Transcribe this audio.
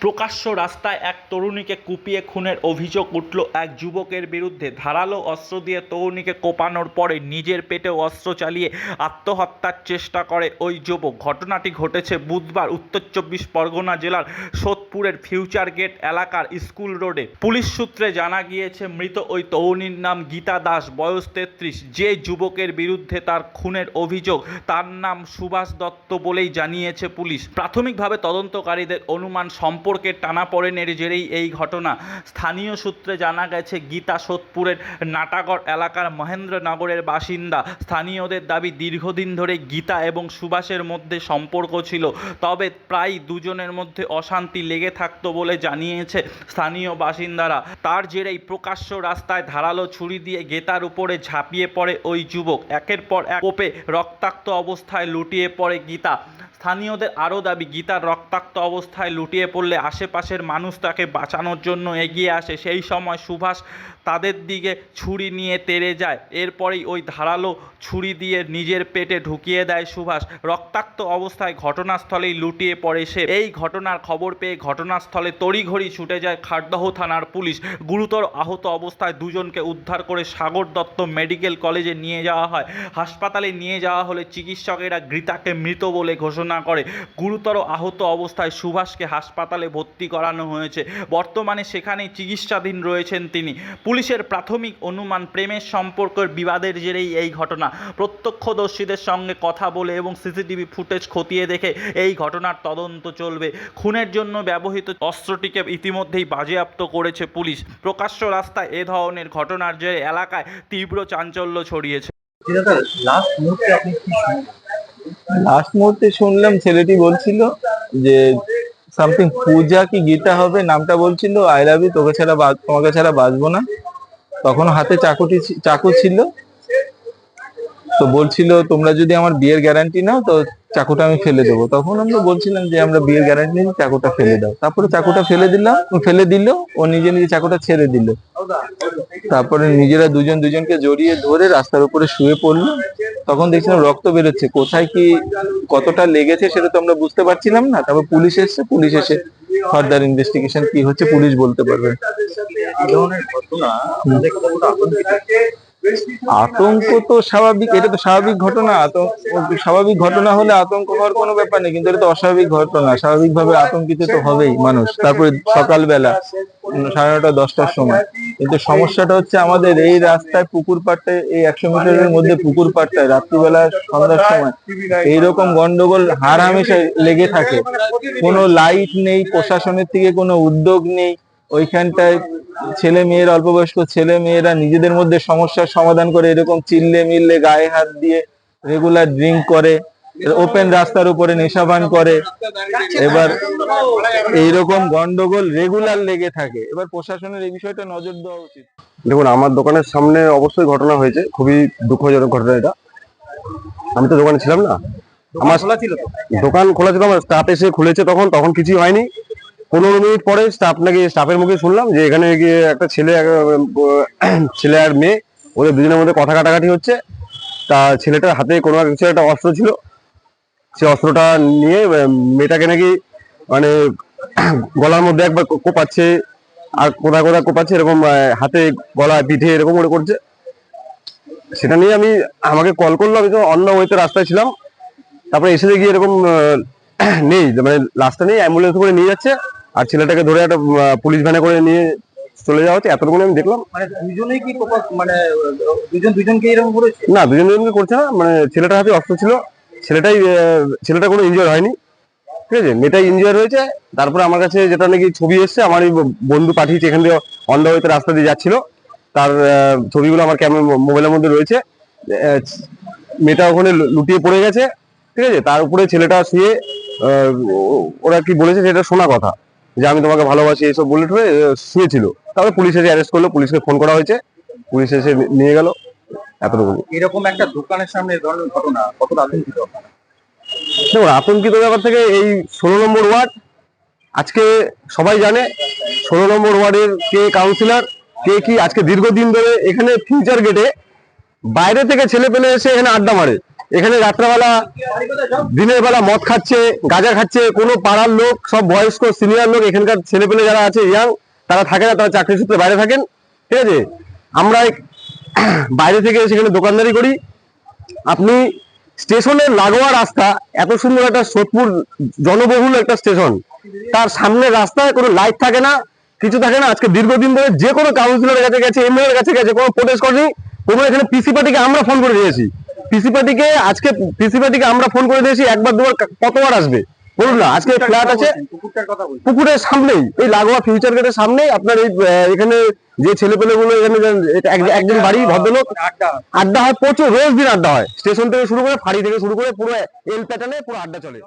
প্রকাশ্য রাস্তায় এক তরুণীকে কুপিয়ে খুনের অভিযোগ উঠল এক যুবকের বিরুদ্ধে। ধারালো অস্ত্র দিয়ে তরুণীকে কোপানোর পরে নিজের পেটেও অস্ত্র চালিয়ে আত্মহত্যার চেষ্টা করে ওই যুবক। ঘটনাটি ঘটেছে বুধবার উত্তর ২৪ পরগনা জেলার সোদপুরের ফিউচার গেট এলাকার স্কুল রোডে। পুলিশ সূত্রে জানা গিয়েছে, মৃত ওই তরুণীর নাম গীতা দাস, বয়স ৩৩। যে যুবকের বিরুদ্ধে তার খুনের অভিযোগ তার নাম সুভাষ দত্ত বলেই জানিয়েছে পুলিশ। প্রাথমিকভাবে তদন্তকারীদের অনুমান সম্পর্কে টানাপোড়েনের জেরেই এই ঘটনা। স্থানীয় সূত্রে জানা গেছে, গীতা সোদপুরের নাটাগড় এলাকার মহেন্দ্রনগরের বাসিন্দা। স্থানীয়দের দাবি, দীর্ঘদিন ধরে গীতা এবং সুভাষের মধ্যে সম্পর্ক ছিল, তবে প্রায় দুজনের মধ্যে অশান্তি লেগে থাকতো বলে জানিয়েছে স্থানীয় বাসিন্দারা। তার জেরেই প্রকাশ্য রাস্তায় ধারালো ছুরি দিয়ে গীতার উপরে ঝাঁপিয়ে পড়ে ওই যুবক। একের পর এক কোপে রক্তাক্ত অবস্থায় লুটিয়ে পড়ে গীতা। স্থানীয়দের আরও দাবি, গীতার রক্তাক্ত অবস্থায় লুটিয়ে পড়লে আশেপাশের মানুষ তাকে বাঁচানোর জন্য এগিয়ে আসে। সেই সময় সুভাষ তাদের দিকে ছুরি নিয়ে তেড়ে যায়। এরপরেই ওই ধারালো ছুরি দিয়ে নিজের পেটে ঢুকিয়ে দেয় সুভাষ। রক্তাক্ত অবস্থায় ঘটনাস্থলেই লুটিয়ে পড়ে সে। এই ঘটনার খবর পেয়ে ঘটনাস্থলে তড়িঘড়ি ছুটে যায় খারদহ থানার পুলিশ। গুরুতর আহত অবস্থায় দুজনকে উদ্ধার করে সাগর দত্ত মেডিকেল কলেজে নিয়ে যাওয়া হয়। হাসপাতালে নিয়ে যাওয়া হলে চিকিৎসকেরা গীতাকে মৃত বলে ঘোষণা করে। গুরুতর আহত অবস্থায় সুভাষকে হাসপাতালে ভর্তি করানো হয়েছে। বর্তমানে সেখানেই চিকিৎসাধীন রয়েছেন তিনি। পুলিশের প্রাথমিক অনুমান, প্রেমের সম্পর্কের বিবাদের জেরেই এই ঘটনা। প্রত্যক্ষদর্শীদের সঙ্গে কথা বলে এবং সিসিটিভি ফুটেজ খতিয়ে দেখে এই ঘটনার তদন্ত চলবে। খুনের জন্য ব্যবহৃত অস্ত্রটিকে ইতিমধ্যেই বাজেয়াপ্ত করেছে পুলিশ। প্রকাশ্য রাস্তায় এ ধরনের ঘটনার জেরে এলাকায় তীব্র চাঞ্চল্য ছড়িয়েছে। লাস্ট মুহূর্তে শুনলাম ছেলেটি বলছিল যে সামথিং পূজা কি গীতা হবে, নামটা বলছিল আই লাভ ইউ, তোমাকে ছাড়া বাঁচবো না। তখন হাতে চাকু ছিল, তো বলছিল তোমরা যদি আমার বিয়ের গ্যারান্টি নাও তো চাকুটা আমি ফেলে দেবো। তখন আমরা বলছিলাম যে আমরা বিয়ের গ্যারান্টি নিই, চাকুটা ফেলে দাও। তারপরে চাকুটা ফেলে দিল, ও নিজে নিজে চাকুটা ছেড়ে দিল। তারপরে নিজেরা দুজনকে জড়িয়ে ধরে রাস্তার উপরে শুয়ে পড়লো। তখন দেখছিলাম রক্ত বেরোচ্ছে, কোথায় কি কতটা লেগেছে সেটা তো আমরা বুঝতে পারছিলাম না। তারপর পুলিশ এসে ফার্দার ইনভেস্টিগেশন কি হচ্ছে পুলিশ বলতে পারবে। আতঙ্ক তো স্বাভাবিক, এটা তো স্বাভাবিক ঘটনা। স্বাভাবিক ঘটনা হলে আতঙ্ক হওয়ার কোনো ব্যাপার নেই, কিন্তু এটা তো অস্বাভাবিক ঘটনা। স্বাভাবিকভাবে আতঙ্কিত তো হবেই মানুষ। তারপরে সকালবেলা 9:30 10টার সময়। কিন্তু সমস্যাটা হচ্ছে আমাদের এই রাস্তায় পুকুর পাড়টায়, এই 100 মিটারের মধ্যে পুকুর পাড়টায় রাত্রিবেলা সন্ধ্যার সময় এইরকম গন্ডগোল হামেশা লেগে থাকে। কোনো লাইট নেই, প্রশাসনের থেকে কোনো উদ্যোগ নেই। ওইখানটায় অল্প বয়স্ক ছেলে মেয়েরা নিজেদের মধ্যে সমস্যার সমাধান করে এরকম চিল্লে মিল্লে গায়ে হাত দিয়ে রেগুলার ড্রিঙ্ক করে, ওপেন রাস্তার উপরে নেশাপান করে। এবার এইরকম গন্ডগোল রেগুলার লেগে থাকে। এবার প্রশাসনের এই বিষয়টা নজর দেওয়া উচিত। দেখুন, আমার দোকানের সামনে অবশ্যই ঘটনা হয়েছে, খুবই দুঃখজনক ঘটনা এটা। আমি তো দোকানে ছিলাম না, আমার দোকান খোলা ছিল, আমার স্টাফ এসে খুলেছে। তখন কিছুই হয়নি। 15 মিনিট পরে স্টাফের মুখে শুনলাম যে এখানে গিয়ে একটা ছেলে আর মেয়ে, ওদের দুজনের মধ্যে কথা কাটাকাটি হচ্ছে। তা ছেলেটার হাতে কোনো কিছু একটা অস্ত্র ছিল, সে অস্ত্রটা নিয়ে মেয়েটাকে নাকি মানে গলার মধ্যে একবার কোপাচ্ছে, আর কোথায় কোপাচ্ছে, এরকম হাতে গলা পিঠে এরকম করে করছে। সেটা নিয়ে আমাকে কল করলো, আমি তো অন্য ওয়েতে রাস্তায় ছিলাম। তারপরে এসে দেখি এরকম নেই, মানে রাস্তা নেই, অ্যাম্বুলেন্স করে নিয়ে যাচ্ছে, আর ছেলেটাকে ধরে একটা পুলিশ ভ্যানে করে নিয়ে চলে যাওয়া হচ্ছে। এতটুকু আমি দেখলাম। মানে দুজনেই কি দুজনকে এরকম করেছে? না, দুজনকে করছে না, মানে ছেলেটার হাতে অস্ত্র ছিল। ছেলেটা কোনো ইনজিওর হয়নি, ঠিক আছে, মেয়েটাই ইনজিওর হয়েছে। তারপরে আমার কাছে যেটা নাকি ছবি এসছে, আমার বন্ধু পাঠিয়েছে, এখান থেকে অন দ্য ওয়েতে রাস্তা দিয়ে যাচ্ছিল, তার ছবিগুলো আমার মোবাইলের মধ্যে রয়েছে। মেয়েটা ওখানে লুটিয়ে পড়ে গেছে, ঠিক আছে। তার উপরে ছেলেটা শুয়ে ওরা কি বলেছে সেটা শোনা কথা, যে আমি তোমাকে ভালোবাসি, এইসব বলে শুয়েছিল। তারপরে পুলিশ এসে অ্যারেস্ট করলো, পুলিশকে ফোন করা হয়েছে, পুলিশ এসে নিয়ে গেল। এতটুকু। এরকম একটা দোকানের সামনে এই ধরনের ঘটনা কতটা আতঙ্কিত? দেখুন, আতঙ্কিত ব্যাপার থেকে এই 16 নম্বর ওয়ার্ড, আজকে সবাই জানে 16 নম্বর ওয়ার্ডের কে কাউন্সিলর, কে কি। আজকে দীর্ঘদিন ধরে এখানে ফিউচার গেটে বাইরে থেকে ছেলে পেলে এসে এখানে আড্ডা মারে, এখানে রাত্রেবেলা দিনের বেলা মদ খাচ্ছে, গাঁজা খাচ্ছে, কোনো পাড়ার লোক, সব বয়স্ক সিনিয়র লোক, এখানকার ছেলেপেলে যারা আছে ইয়াং, তারা থাকে না, তারা চাকরি সূত্রে বাইরে থাকেন। ঠিক আছে, আমরা বাইরে থেকে সেখানে দোকানদারি করি। আপনি স্টেশনের লাগোয়া রাস্তা, এত সুন্দর একটা সোদপুর জনবহুল একটা স্টেশন, তার সামনের রাস্তায় কোনো লাইট থাকে না, কিছু থাকে না। আজকে দীর্ঘদিন ধরে যে কোনো কাউন্সিলরের কাছে গেছে, এমএলএ এর কাছে গেছে, কোনো প্রোটেস্ট করেনি। কোনো এখানে পিসি পার্টিকে আমরা ফোন করে দিয়েছি, পিসি পার্টিকে আমরা ফোন করে দিয়েছি, একবার দুবার, কতবার আসবে বলুন না। আজকে ফ্ল্যাট আছে পুকুরের সামনেই, এই লাগোয়া ফিউচার গেটের সামনেই আপনার এই এখানে যে ছেলেপেলে গুলো এখানে একজন বাড়ি ভদ্রলোক আড্ডা হয়, প্রচুর রোজ দিন আড্ডা হয়, স্টেশন থেকে শুরু করে, ফাঁড়ি থেকে শুরু করে, পুরো এল প্যাটার্নে পুরো আড্ডা চলে।